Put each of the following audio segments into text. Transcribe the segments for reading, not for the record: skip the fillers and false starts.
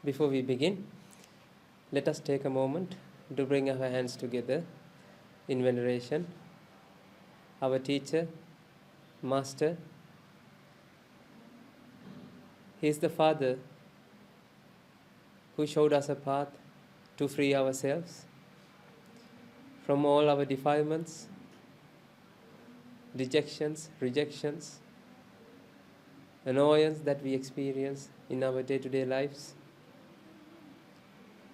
Before we begin, let us take a moment to bring our hands together in veneration. Our teacher, Master, he is the Father who showed us a path to free ourselves from all our defilements, rejections, annoyance that we experience in our day-to-day lives.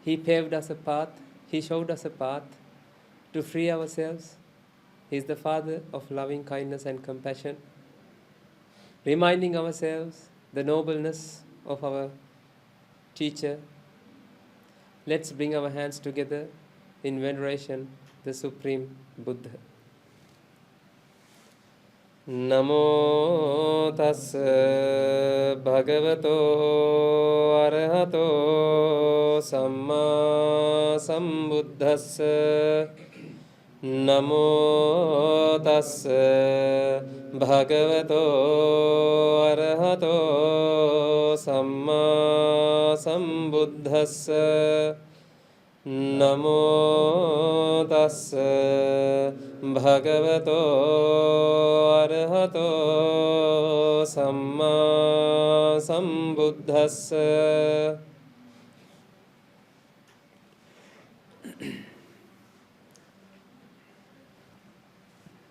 He paved us a path, He showed us a path to free ourselves. He is the Father of loving kindness and compassion, reminding ourselves the nobleness of our teacher. Let's bring our hands together in veneration, the Supreme Buddha. Namo tassa bhagavato arahato samma sambuddhassa. Namo tassa bhagavato arahato samma sambuddhassa. Namo tassa bhagavato arahato samma sambuddhassa.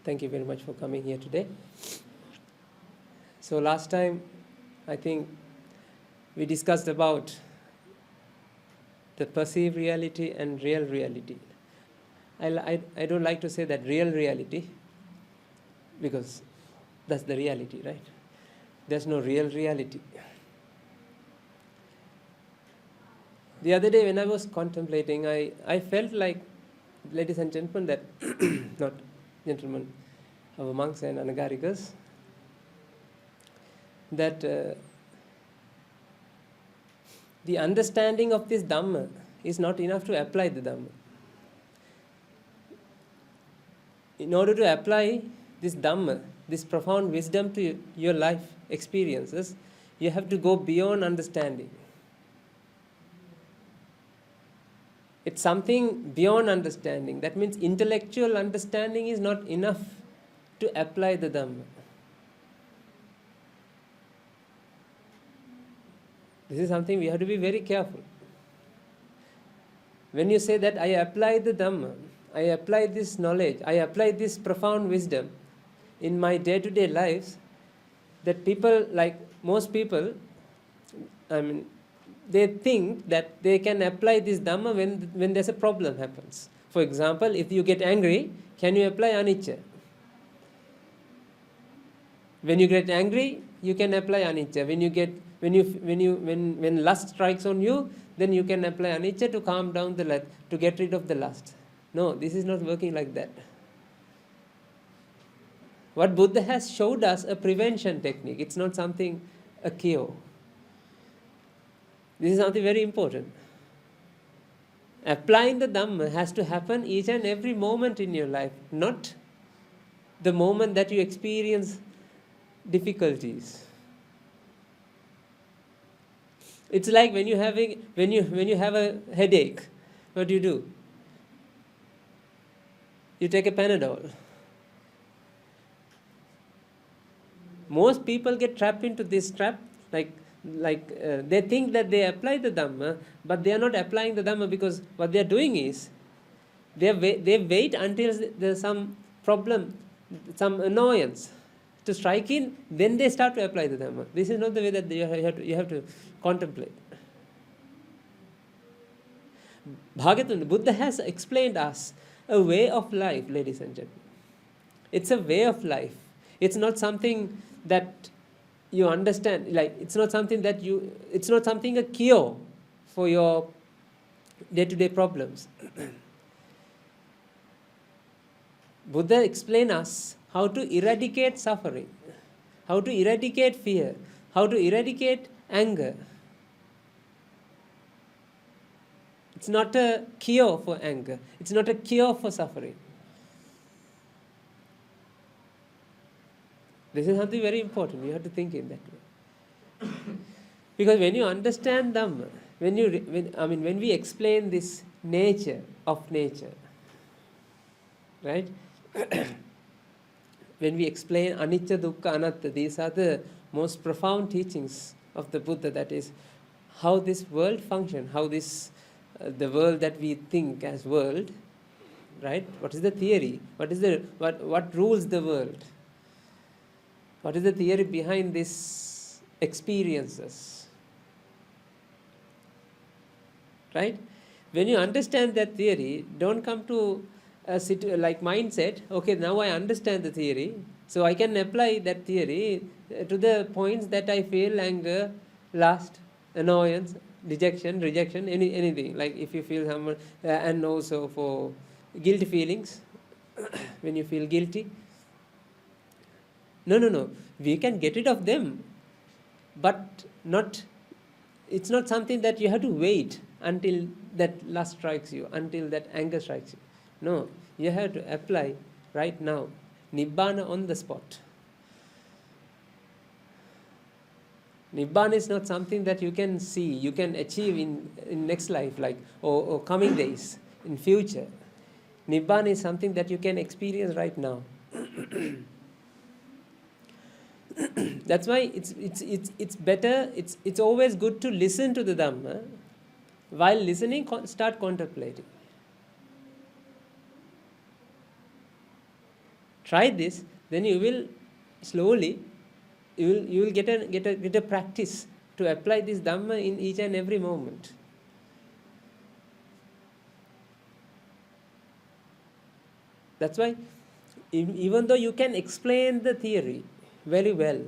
Thank you very much for coming here today. So last time, I think we discussed about the perceived reality and real reality. I don't like to say that real reality, because that's the reality, right? There's no real reality. The other day when I was contemplating, I felt like, ladies and gentlemen, that, not gentlemen, our monks and anagarikas, that the understanding of this Dhamma is not enough to apply the Dhamma. In order to apply this Dhamma, this profound wisdom to your life experiences, you have to go beyond understanding. It's something beyond understanding. That means intellectual understanding is not enough to apply the Dhamma. This is something we have to be very careful. When you say that I apply the Dhamma, I apply this knowledge, I apply this profound wisdom in my day-to-day lives, that people, like most people, they think that they can apply this Dhamma when there's a problem happens. For example, if you get angry, can you apply anicca? When you get angry, you can apply anicca. When lust strikes on you, then you can apply anicca to calm down the lust, to get rid of the lust. No, this is not working like that. What Buddha has showed us a prevention technique. It's not something, a cure. This is something very important. Applying the Dhamma has to happen each and every moment in your life, not the moment that you experience difficulties. It's like when you have a headache, what do? You take a Panadol. Most people get trapped into this trap, like they think that they apply the Dhamma, but they are not applying the Dhamma, because what they are doing is they wait until there's some problem, some annoyance to strike in, then they start to apply the Dhamma. This is not the way that you have to contemplate. Bhagavatam, Buddha has explained us a way of life, ladies and gentlemen. It's a way of life. It's not something that you understand, like it's not something a cure for your day-to-day problems. Buddha explained us how to eradicate suffering, how to eradicate fear, how to eradicate anger. It's not a cure for anger. It's not a cure for suffering. This is something very important. You have to think in that way. Because when you understand Dhamma, when we explain this nature of nature, right? When we explain anicca, dukkha, anatta, these are the most profound teachings of the Buddha. That is how this world functions, how this the world that we think as world, right? What is the theory? What rules the world? What is the theory behind these experiences? Right? When you understand that theory, don't come to a mindset, okay, now I understand the theory, so I can apply that theory to the points that I feel anger, lust, annoyance, dejection, rejection, anything. Like if you feel someone, and also for guilty feelings, when you feel guilty. No. We can get rid of them, but it's not something that you have to wait until that lust strikes you, until that anger strikes you. No, you have to apply right now. Nibbana on the spot. Nibbana is not something that you can see, you can achieve in next life, or coming days, in future. Nibbana is something that you can experience right now. That's why it's better. It's always good to listen to the Dhamma. While listening, start contemplating. Try this, then you will slowly you will get a practice to apply this Dhamma in each and every moment. That's why even though you can explain the theory very well,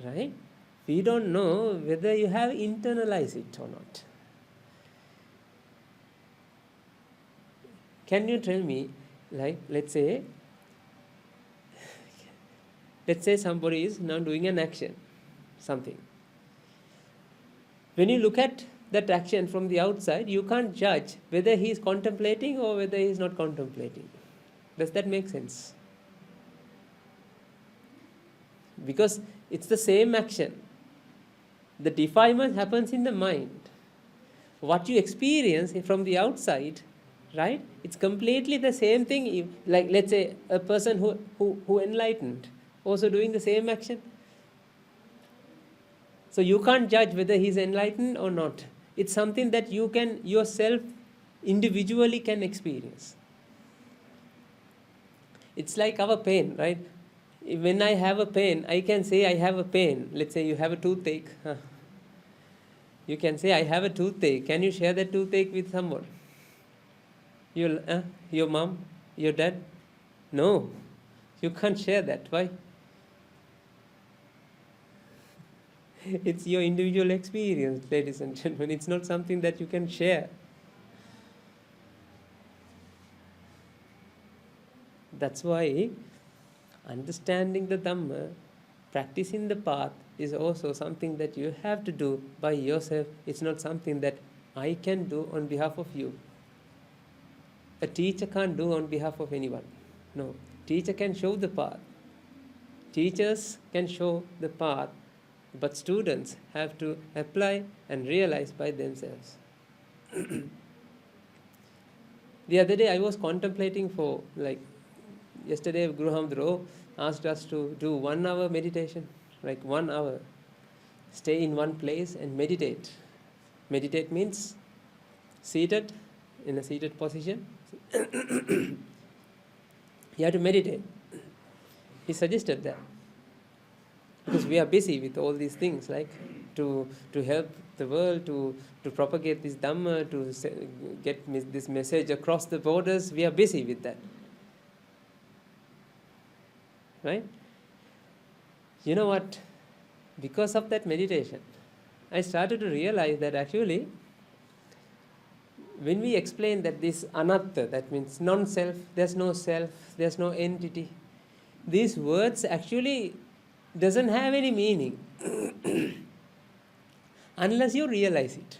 right? We don't know whether you have internalized it or not. Can you tell me, let's say somebody is now doing an action, something. When you look at that action from the outside, you can't judge whether he is contemplating or whether he is not contemplating. Does that make sense? Because it's the same action. The defilement happens in the mind. What you experience from the outside, right? It's completely the same thing. Like, let's say a person who enlightened, also doing the same action. So you can't judge whether he's enlightened or not. It's something that you can yourself individually can experience. It's like our pain, right? When I have a pain, I can say I have a pain. Let's say you have a toothache. You can say I have a toothache. Can you share that toothache with someone? Your mom? Your dad? No. You can't share that. Why? It's your individual experience, ladies and gentlemen. It's not something that you can share. That's why understanding the Dhamma, practicing the path, is also something that you have to do by yourself. It's not something that I can do on behalf of you. A teacher can't do on behalf of anyone. No. Teacher can show the path. Teachers can show the path, but students have to apply and realize by themselves. The other day I was contemplating yesterday Guru Hamdro asked us to do 1 hour meditation, 1 hour. Stay in one place and meditate. Meditate means seated, in a seated position. You have to meditate. He suggested that. Because we are busy with all these things, to help the world, to propagate this Dhamma, to get this message across the borders. We are busy with that. Right? You know what? Because of that meditation, I started to realize that actually, when we explain that this anatta, that means non-self, there's no entity, these words actually doesn't have any meaning unless you realize it.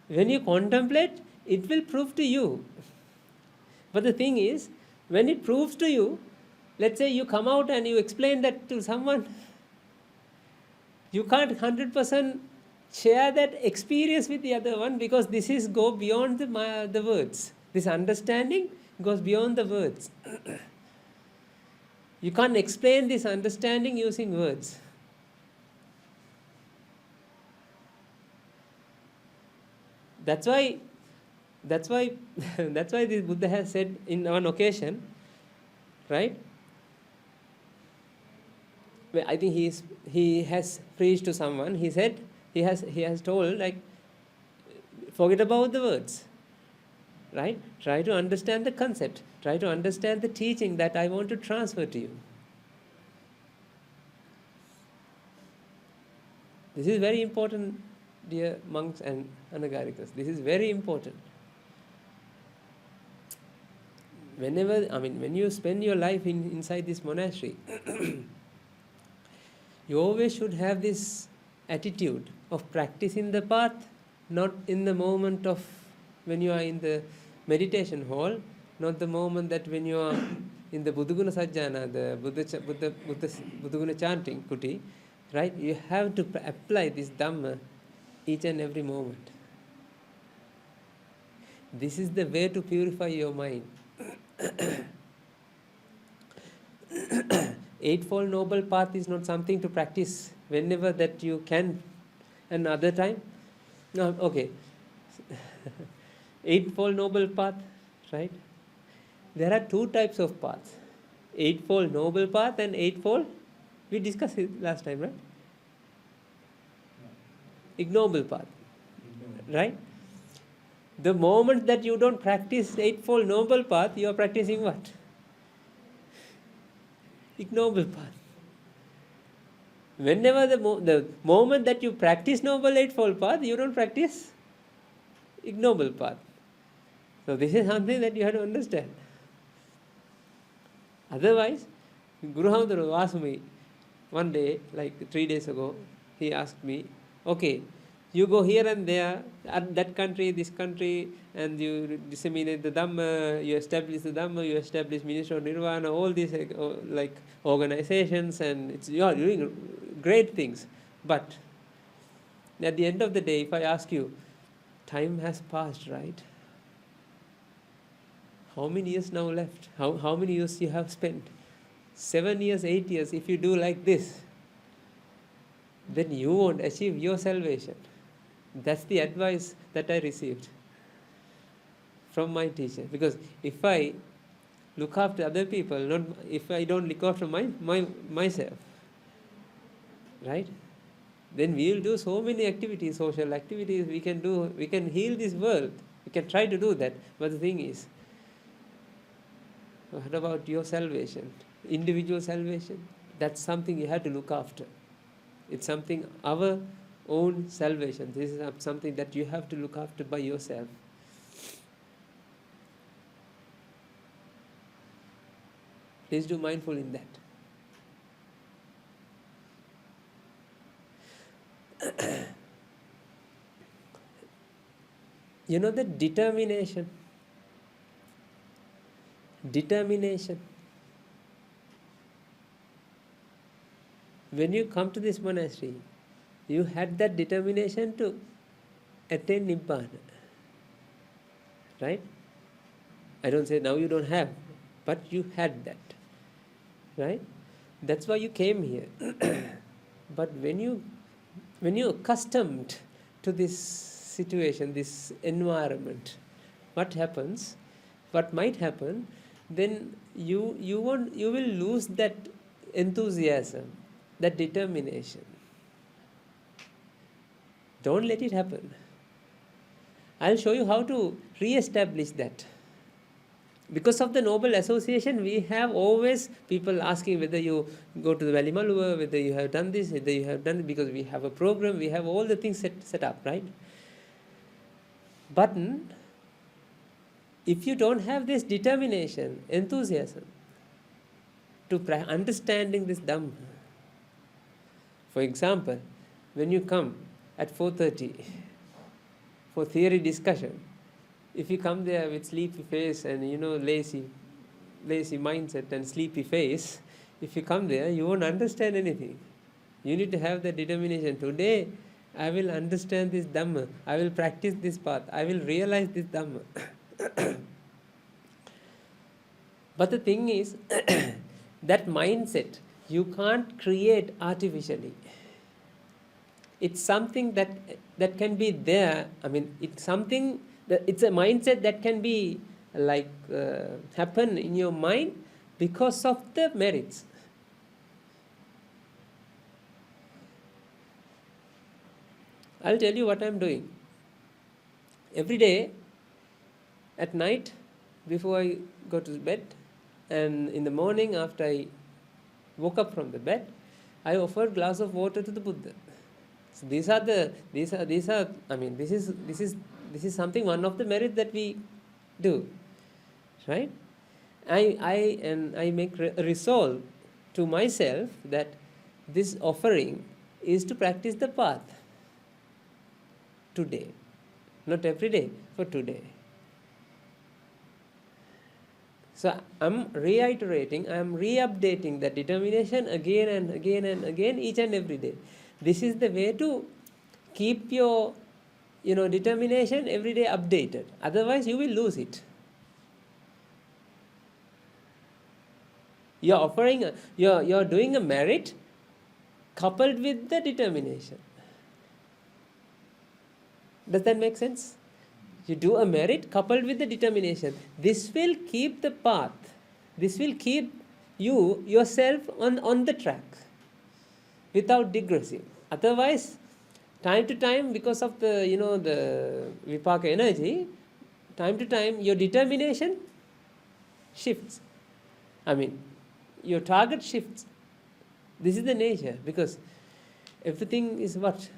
When you contemplate, it will prove to you. But the thing is, when it proves to you, let's say you come out and you explain that to someone, You can't 100% share that experience with the other one, because this is go beyond the words. This understanding goes beyond the words. You can't explain this understanding using words. That's why that's why this Buddha has said in one occasion, right? I think he has preached to someone. He said he has told, like, forget about the words, right? Try to understand the concept. Try to understand the teaching that I want to transfer to you. This is very important, dear monks and anagarikas. This is very important. When you spend your life inside this monastery, you always should have this attitude of practicing the path, not in the moment of when you are in the meditation hall, not the moment that when you are in the Buddhaguna Sajjana, the Buddhaguna chanting kuti, right? You have to apply this Dhamma each and every moment. This is the way to purify your mind. Eightfold Noble Path is not something to practice whenever that you can, another time. No, okay. Eightfold Noble Path, right? There are two types of paths. Eightfold Noble Path and Eightfold, we discussed it last time, right? Ignoble Path, right? The moment that you don't practice Eightfold Noble Path, you are practicing what? Ignoble Path. Whenever the moment that you practice Noble Eightfold Path, you don't practice Ignoble Path. So this is something that you have to understand. Otherwise, Guru Hamduru asked me one day, like 3 days ago, he asked me, okay, you go here and there, at that country, this country, and you disseminate the Dhamma, you establish the Dhamma, you establish Ministry of Nirvana, all these like organizations, and you are doing great things. But at the end of the day, if I ask you, time has passed, right? How many years now left? How many years you have spent? 7 years, 8 years. If you do like this, then you won't achieve your salvation. That's the advice that I received from my teacher. Because if I look after other people, if I don't look after myself, right? Then we will do so many activities, social activities we can do. We can heal this world. We can try to do that. But the thing is, what about your salvation? Individual salvation? That's something you have to look after. It's something, our own salvation. This is something that you have to look after by yourself. Please do mindful in that. You know that determination. When you come to this monastery, you had that determination to attain Nibbana. Right? I don't say now you don't have, but you had that. Right? That's why you came here. But when you're accustomed to this situation, this environment, what might happen, then you will lose that enthusiasm, that determination. Don't let it happen. I'll show you how to re-establish that. Because of the Noble Association, we have always people asking whether you go to the Valimaluva, whether you have done this, whether you have done it, because we have a program, we have all the things set up, right? But if you don't have this determination, enthusiasm to understanding this Dhamma, for example, when you come at 4:30 for theory discussion, if you come there with sleepy face and lazy mindset and sleepy face, if you come there, you won't understand anything. You need to have the determination. Today, I will understand this Dhamma. I will practice this path. I will realize this Dhamma. But the thing is, that mindset, you can't create artificially. It's something that can be there. I mean, it's something that it's a mindset that can be happen in your mind because of the merits. I'll tell you what I'm doing. Every day, at night, before I go to bed, and in the morning after I woke up from the bed, I offer a glass of water to the Buddha. So these are I mean, this is something, one of the merits that we do, right? I make a resolve to myself that this offering is to practice the path today, not every day, for today. So I'm reiterating, I'm re-updating the determination again and again and again, each and every day. This is the way to keep your determination every day updated. Otherwise, you will lose it. You're offering, you're doing a merit coupled with the determination. Does that make sense? You do a merit coupled with the determination. This will keep the path. This will keep yourself on the track without digressing. Otherwise, time to time, because of the the vipaka energy, time to time your determination shifts. I mean, your target shifts. This is the nature, because everything is what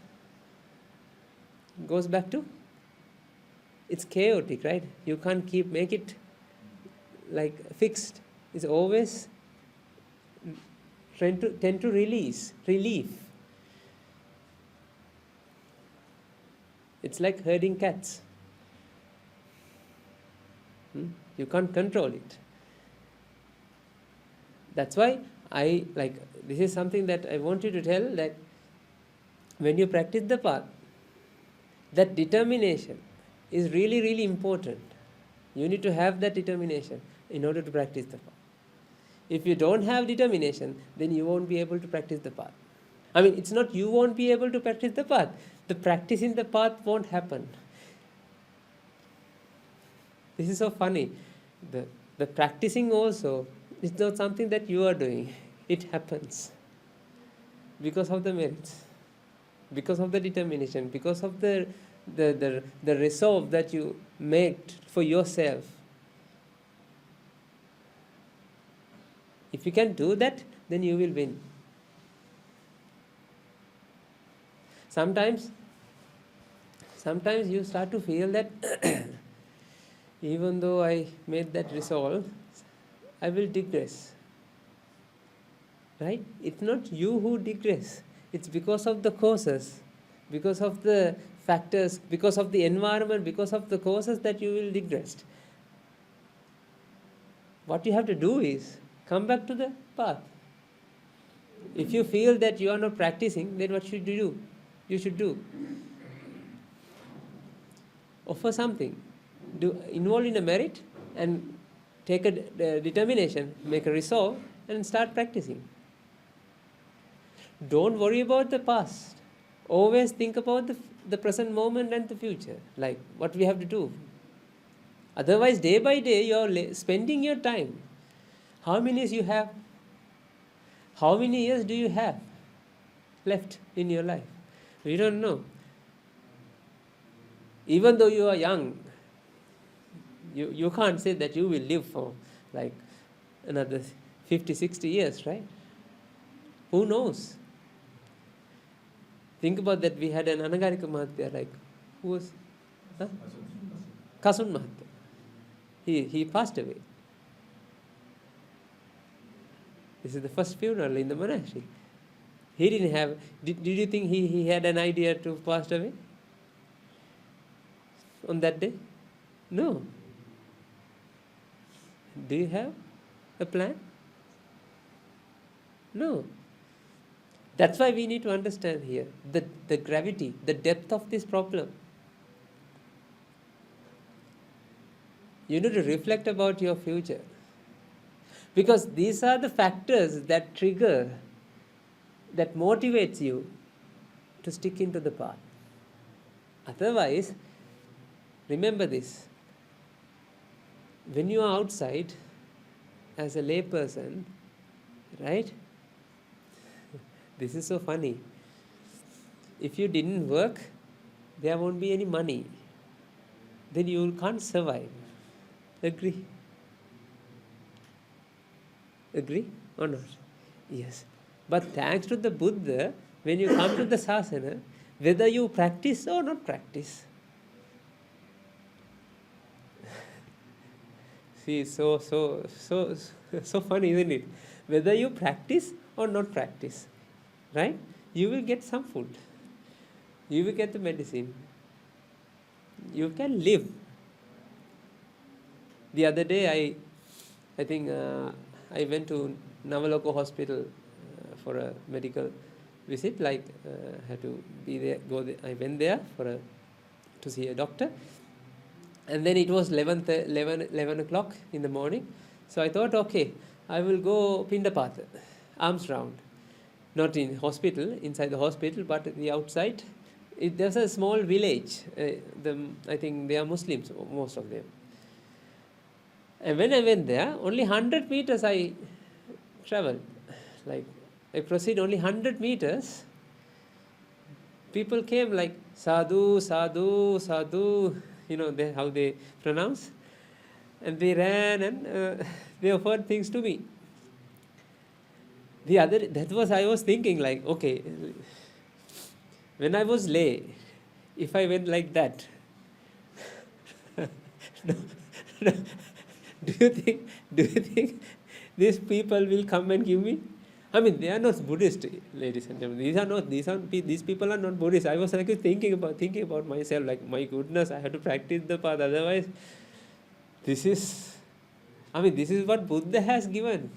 goes back to, it's chaotic, right? You can't make it like fixed. It's always tend to relief. It's like herding cats. You can't control it. That's why this is something that I want you to tell, that when you practice the path, that determination is really, really important. You need to have that determination in order to practice the path. If you don't have determination, then you won't be able to practice the path. I mean, it's not you won't be able to practice the path. The practice in the path won't happen. This is so funny. The practicing also is not something that you are doing. It happens because of the merits, because of the determination, because of the resolve that you make for yourself. If you can do that, then you will win. Sometimes you start to feel that even though I made that resolve, I will digress. Right? It's not you who digress. It's because of the causes, because of the factors, because of the environment, because of the causes that you will digress. What you have to do is come back to the path. If you feel that you are not practicing, then what should you do? You should do. Offer something. Involve in a merit and take a determination, make a resolve, and start practicing. Don't worry about the past. Always think about the present moment and the future, like what we have to do. Otherwise, day by day, you are spending your time. How many years you have? How many years do you have left in your life? We don't know. Even though you are young, you can't say that you will live for like another 50, 60 years, right? Who knows? Think about that. We had an 𝗗𝗃𝗁𝗃, like, who was? 𝗂𝗃𝗁𝗃. He passed away. This is the first funeral in the monastery. He didn't have. Did you think he had an idea to pass away on that day? No. Do you have a plan? No. That's why we need to understand here the gravity, the depth of this problem. You need to reflect about your future. Because these are the factors that trigger, that motivates you to stick into the path. Otherwise, remember this, when you are outside as a lay person, right? This is so funny. If you didn't work, there won't be any money. Then you can't survive. Agree? Agree or not? Yes. But thanks to the Buddha, when you come to the sasana, whether you practice or not practice, see, so funny, isn't it? Whether you practice or not practice, right? You will get some food. You will get the medicine. You can live. The other day, I think I went to Navaloka Hospital for a medical visit. Had to be there, go there. I went there to see a doctor. And then it was 11 o'clock in the morning. So I thought, okay, I will go Pindapatha, arms round. Not in hospital, inside the hospital, but the outside. There's a small village. I think they are Muslims, most of them. And when I went there, only 100 meters I traveled. I proceed only 100 meters. People came like, sadhu, sadhu, sadhu. You know how they pronounce. And they ran and they offered things to me. I was thinking like, okay, when I was lay, if I went like that, no, do you think these people will come and give me? I mean, they are not Buddhist, ladies and gentlemen. These people are not Buddhist. I was thinking about myself, like, my goodness, I have to practice the path. Otherwise, this is what Buddha has given.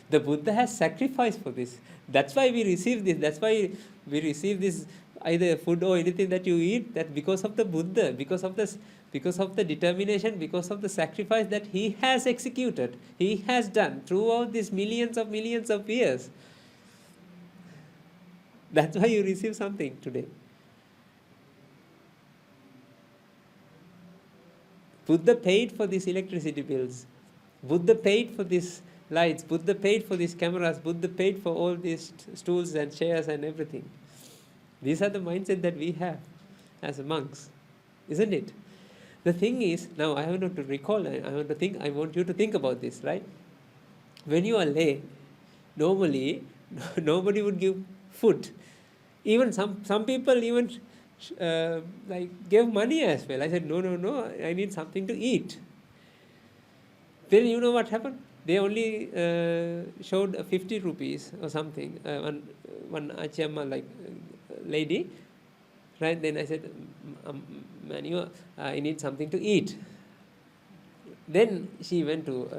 The Buddha has sacrificed for this. That's why we receive this. That's why we receive this, either food or anything that you eat, that because of the Buddha, because of the determination, because of the sacrifice that he has executed, he has done throughout these millions of years. That's why you receive something today. Buddha paid for these electricity bills. Buddha paid for these lights. Buddha paid for these cameras. Buddha paid for all these stools and chairs and everything. These are the mindset that we have as monks, isn't it? The thing is, now I want to recall, I want you to think about this, right? When you are lay, normally nobody would give food. Even some people even gave money as well. I said, no, I need something to eat. Then you know what happened? They only showed 50 rupees or something. One Achiyamma lady, right? Then I said, Manu, I need something to eat. Then she went to,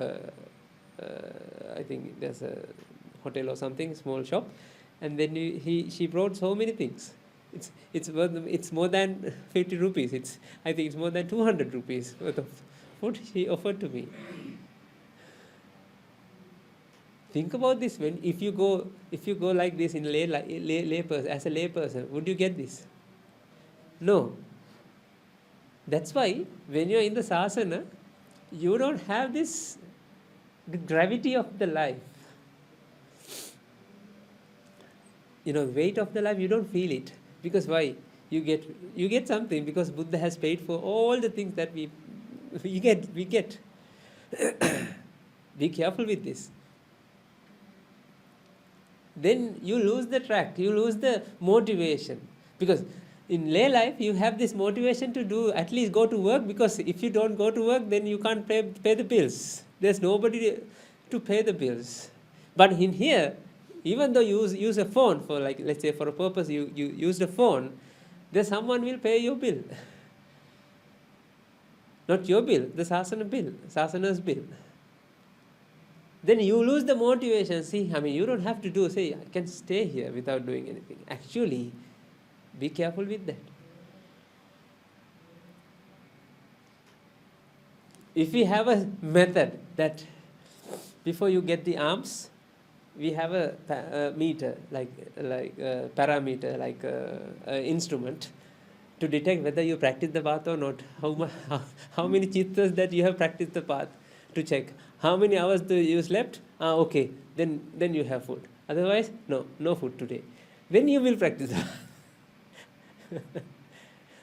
I think there's a hotel or something, small shop, and then she brought so many things. It's more than 50 rupees. I think it's more than 200 rupees worth of food she offered to me. Think about this. If you go like this in as a lay person, would you get this? No. That's why when you're in the sasana, you don't have the gravity of the life. Weight of the life, you don't feel it. Because why? You get something because Buddha has paid for all the things that we get. Be careful with this. Then you lose the track, you lose the motivation. Because in lay life, you have this motivation to at least go to work, because if you don't go to work, then you can't pay the bills. There's nobody to pay the bills. But in here, even though you use a phone for, let's say for a purpose, you use the phone, then someone will pay your bill. Not your bill, the sasana bill, sasana's bill. then you lose the motivation. See, I mean, you don't have to do, say, I can stay here without doing anything. Actually, be careful with that. If we have a method that before you get the arms, we have a meter, like a parameter, like a instrument to detect whether you practice the path or not. How many chittas that you have practiced the path, to check. How many hours do you slept? Okay, then you have food. Otherwise, no food today. Then you will practice.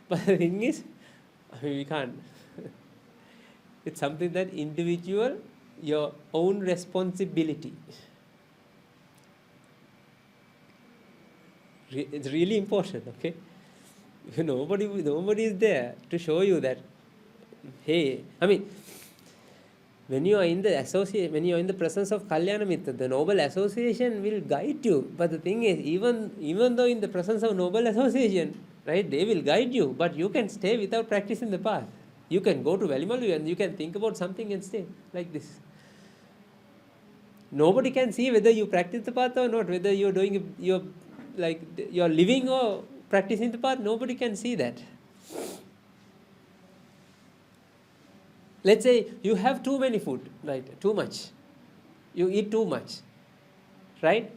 But the thing is, I mean, we can't. It's something that individual, your own responsibility. It's really important, okay? Nobody is there to show you that, hey, I mean, when you are in the presence of Kalyana Mitra, the noble association will guide you. But the thing is, even though in the presence of noble association, right, they will guide you, but you can stay without practicing the path. You can go to Velimalu and you can think about something and stay like this. Nobody can see whether you practice the path or not, whether you're living or practicing the path. Nobody can see that. Let's say you have too many food, right? Too much. You eat too much, right?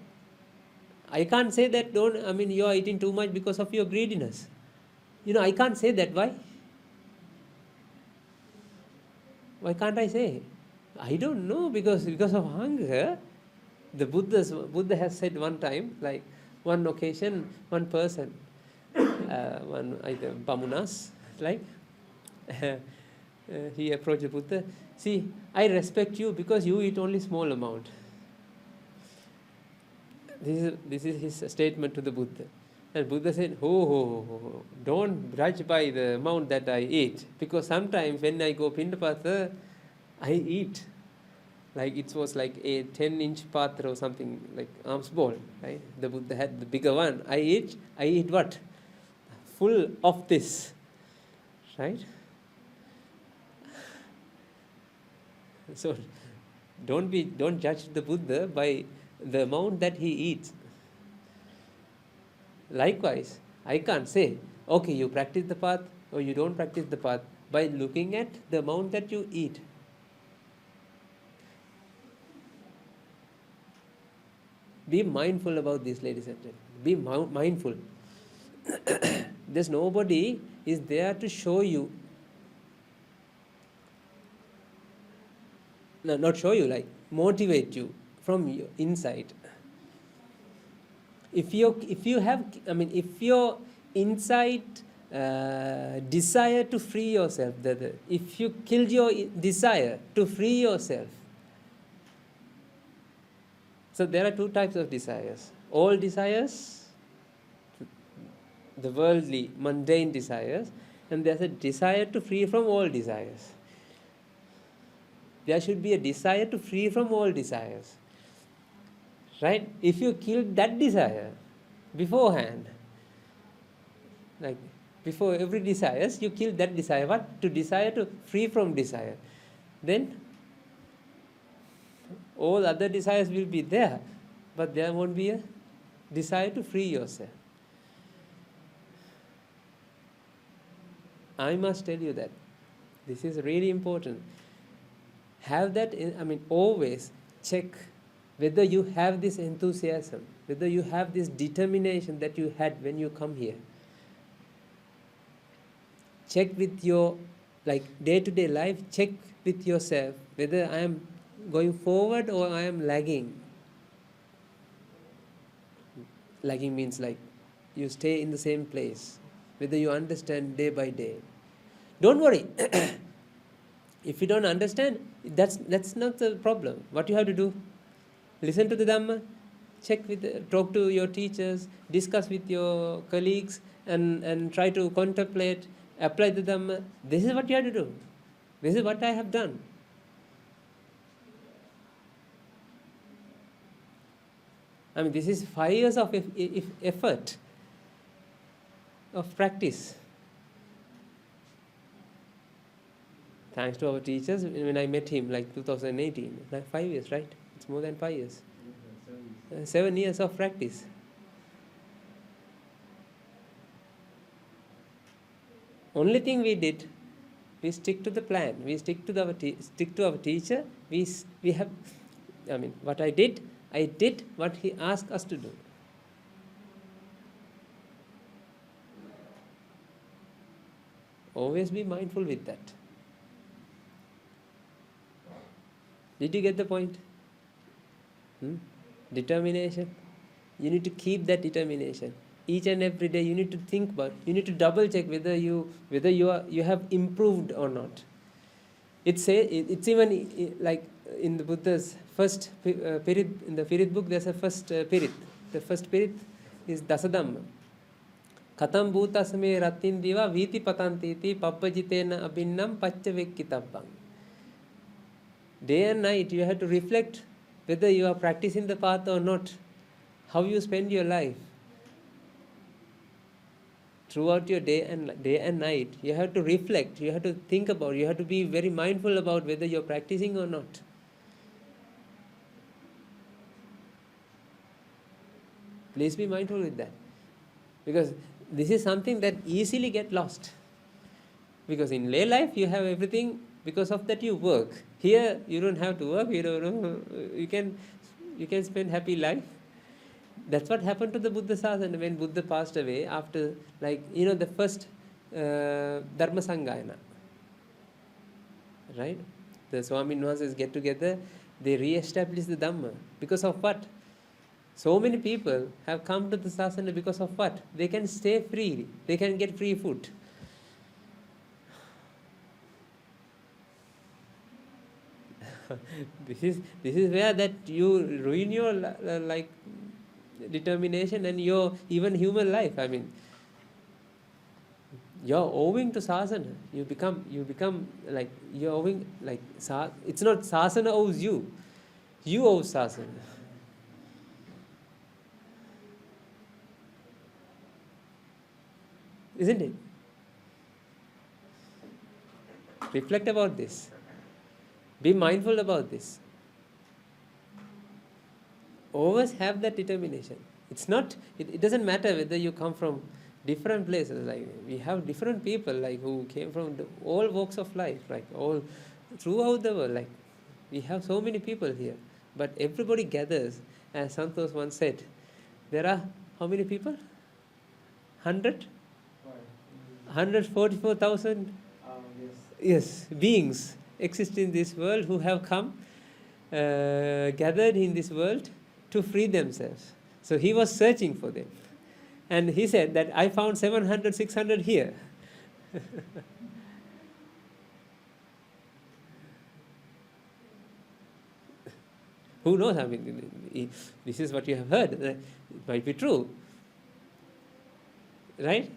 I can't say that you are eating too much because of your greediness. I can't say that. Why? Why can't I say? I don't know, because of hunger. The Buddha has said one time, like one occasion, one person, either Bamunas, like, he approached the Buddha. See, I respect you because you eat only small amount. This is his statement to the Buddha. And Buddha said, don't judge by the amount that I eat, because sometimes when I go Pindapata, I eat. Like it was like a 10-inch patra or something, like arm's ball, right? The Buddha had the bigger one. I eat what? Full of this, right? So don't judge the Buddha by the amount that he eats. Likewise, I can't say, okay, you practice the path or you don't practice the path by looking at the amount that you eat. Be mindful about this, ladies and gentlemen. Be mindful. There's nobody is there to show you. No, not show you, like motivate you from your inside. If your inside desire to free yourself, if you killed your desire to free yourself. So there are two types of desires. All desires, the worldly, mundane desires, and there's a desire to free from all desires. There should be a desire to free from all desires. Right? If you kill that desire beforehand, like before every desire, you kill that desire. What? To desire to free from desire. Then all other desires will be there, but there won't be a desire to free yourself. I must tell you that. This is really important. Have that, always check whether you have this enthusiasm, whether you have this determination that you had when you come here. Check with your day-to-day life, check with yourself whether I am going forward or I am lagging. Lagging means like you stay in the same place, whether you understand day by day. Don't worry. If you don't understand, that's not the problem. What you have to do, listen to the Dhamma, talk to your teachers, discuss with your colleagues, and try to contemplate, apply the Dhamma. This is what you have to do. This is what I have done. This is 5 years of effort, of practice. Thanks to our teachers, when I met him, like 2018, like 5 years, right? It's more than 5 years. 7 years of practice. Only thing we did, we stick to the plan. We stick to our teacher. We have, what I did what he asked us to do. Always be mindful with that. Did you get the point? Determination. You need to keep that determination. Each and every day you need to think about, you need to double check whether you have improved or not. It's even like in the Buddha's first Pirit, in the Pirit book there's a first Pirit. The first Pirit is Dasadhamma. Katam bhutasame ratin diva viti patantiti pappajitena abhinnam 𝗘𝗃𝗲𝗿𝗆. Day and night you have to reflect whether you are practicing the path or not, how you spend your life. Throughout your day and night, you have to reflect, you have to think about, you have to be very mindful about whether you're practicing or not. Please be mindful with that. Because this is something that easily get lost. Because in lay life, you have everything, because of that you work. Here, you don't have to work, you can spend happy life. That's what happened to the Buddha Sasana when Buddha passed away after, the first Dharma Sanghayana. Right? The Swamin Vasanas get together, they re-establish the Dhamma. Because of what? So many people have come to the Sasana because of what? They can stay free. They can get free food. This is where that you ruin your determination and your even human life. You're owing to Sasana. You become like you're owing, it's not Sasana owes you. You owe Sasana. Isn't it? Reflect about this. Be mindful about this. Always have that determination. It doesn't matter whether you come from different places. We have different people who came from all walks of life, all throughout the world. We have so many people here, but everybody gathers. As Santosh once said, there are how many people? 144,000 yes, beings exist in this world who have come, gathered in this world to free themselves. So he was searching for them. And he said that I found 700, 600 here. Who knows? This is what you have heard. It might be true. Right?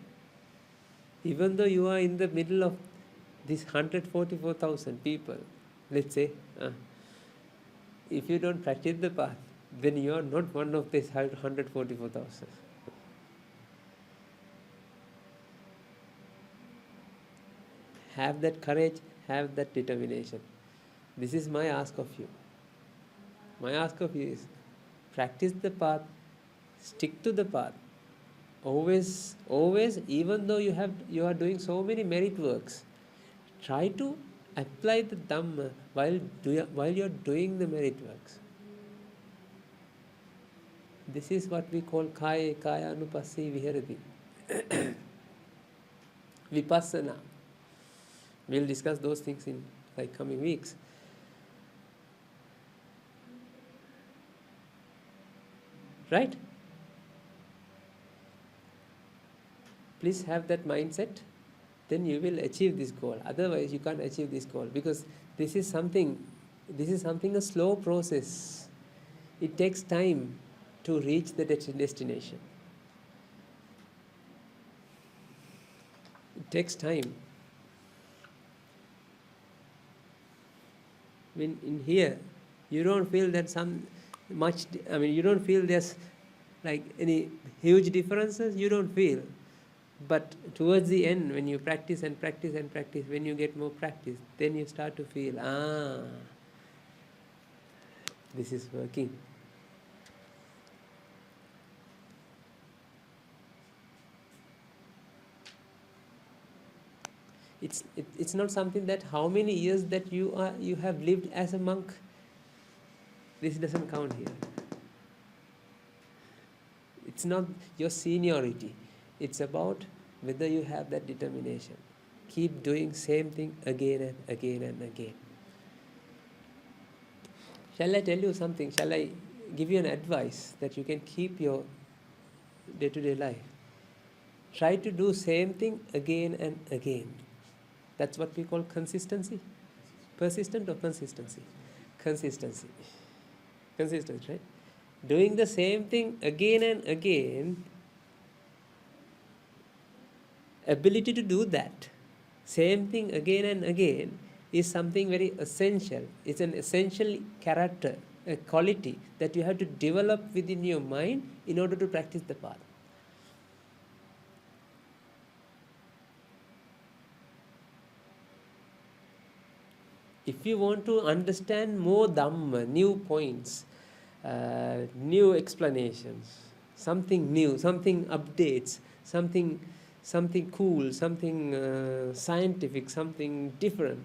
Even though you are in the middle of these 144,000 people, let's say, if you don't practice the path, then you are not one of these 144,000. Have that courage, have that determination. This is my ask of you. My ask of you is practice the path, stick to the path. Always, even though you are doing so many merit works, try to apply the Dhamma while you are doing the merit works. This is what we call 𝗘𝗃𝗏 viharati. Vipassana. We'll discuss those things in coming weeks. Right? Please have that mindset, then you will achieve this goal. Otherwise you can't achieve this goal, because this is something a slow process. It takes time to reach the destination. It takes time. When in here you don't feel that you don't feel there's any huge differences, you don't feel. But towards the end, when you practice and practice and practice, when you get more practice, then you start to feel, this is working. It's not something that how many years that you have lived as a monk. This doesn't count here. It's not your seniority. It's about whether you have that determination. Keep doing same thing again and again and again. Shall I tell you something? Shall I give you an advice that you can keep your day-to-day life? Try to do same thing again and again. That's what we call consistency. Persistent or consistency? Consistency. Consistency, right? Doing the same thing again and again, ability to do that, same thing again and again, is something very essential. It's an essential character, a quality that you have to develop within your mind in order to practice the path. If you want to understand more Dhamma, new points, new explanations, something new, something updates, something cool, something scientific, something different,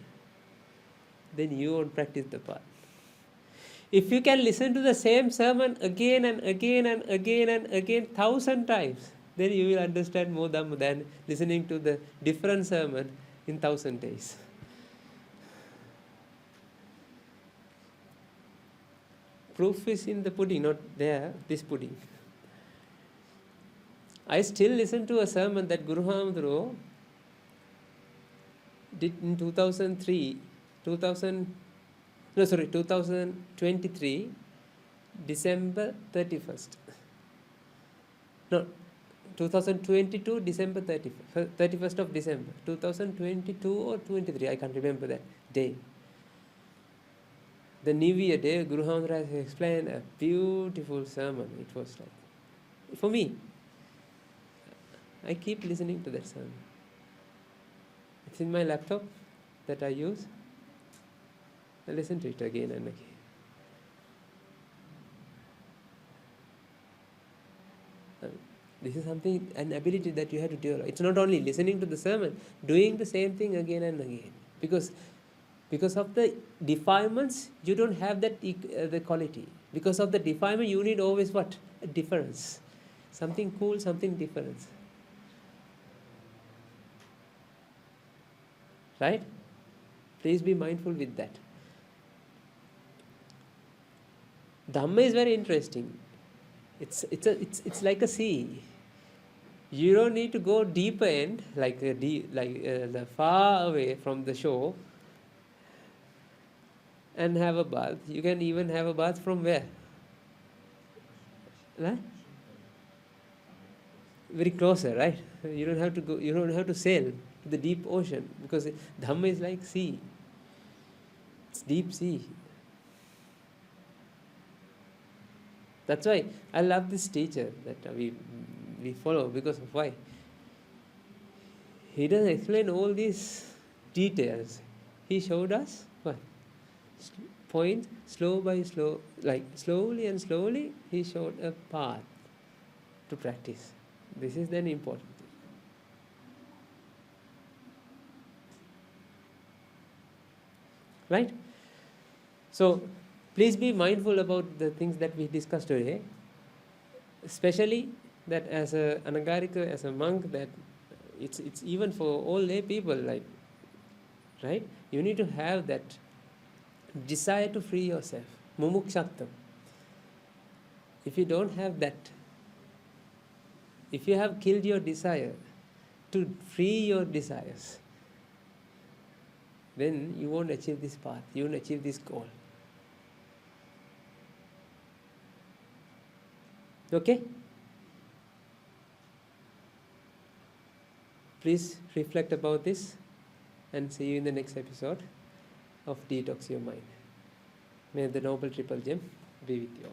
then you won't practice the path. If you can listen to the same sermon again and again and again and again 1,000 times, then you will understand more Dhamma than listening to the different sermon in 1,000 days. Proof is in the pudding, not there, this pudding. I still listen to a sermon that Guru Hamdro did in 2023, December 31st. No, 2022, December 31st of December. 2022 or 23, I can't remember that day. The New Year day, Guru Hamdra has explained a beautiful sermon. It was like, for me, I keep listening to that sermon. It's in my laptop that I use. I listen to it again and again. This is something, an ability that you have to develop. It's not only listening to the sermon, doing the same thing again and again. Because of the defilements, you don't have that the quality. Because of the defilement, you need always what? A difference. Something cool, something different. Right? Please be mindful with that. Dhamma is very interesting. It's like a sea. You don't need to go deeper end, the far away from the shore, and have a bath. You can even have a bath from where? Right? Very closer, right? You don't have to go. You don't have to sail to the deep ocean, because Dhamma is like sea. It's deep sea. That's why I love this teacher that we follow, because of why? He doesn't explain all these details. He showed us what? Points, slow by slow, like slowly and slowly, he showed a path to practice. This is then important thing. Right? So, please be mindful about the things that we discussed today, especially that as a anagarika, as a monk, that it's even for all lay people, like, right? You need to have that desire to free yourself, mumukshatvam. If you don't have that, if you have killed your desire to free your desires, then you won't achieve this path, you won't achieve this goal. Okay? Please reflect about this and see you in the next episode of Detox Your Mind. May the Noble Triple Gem be with you all.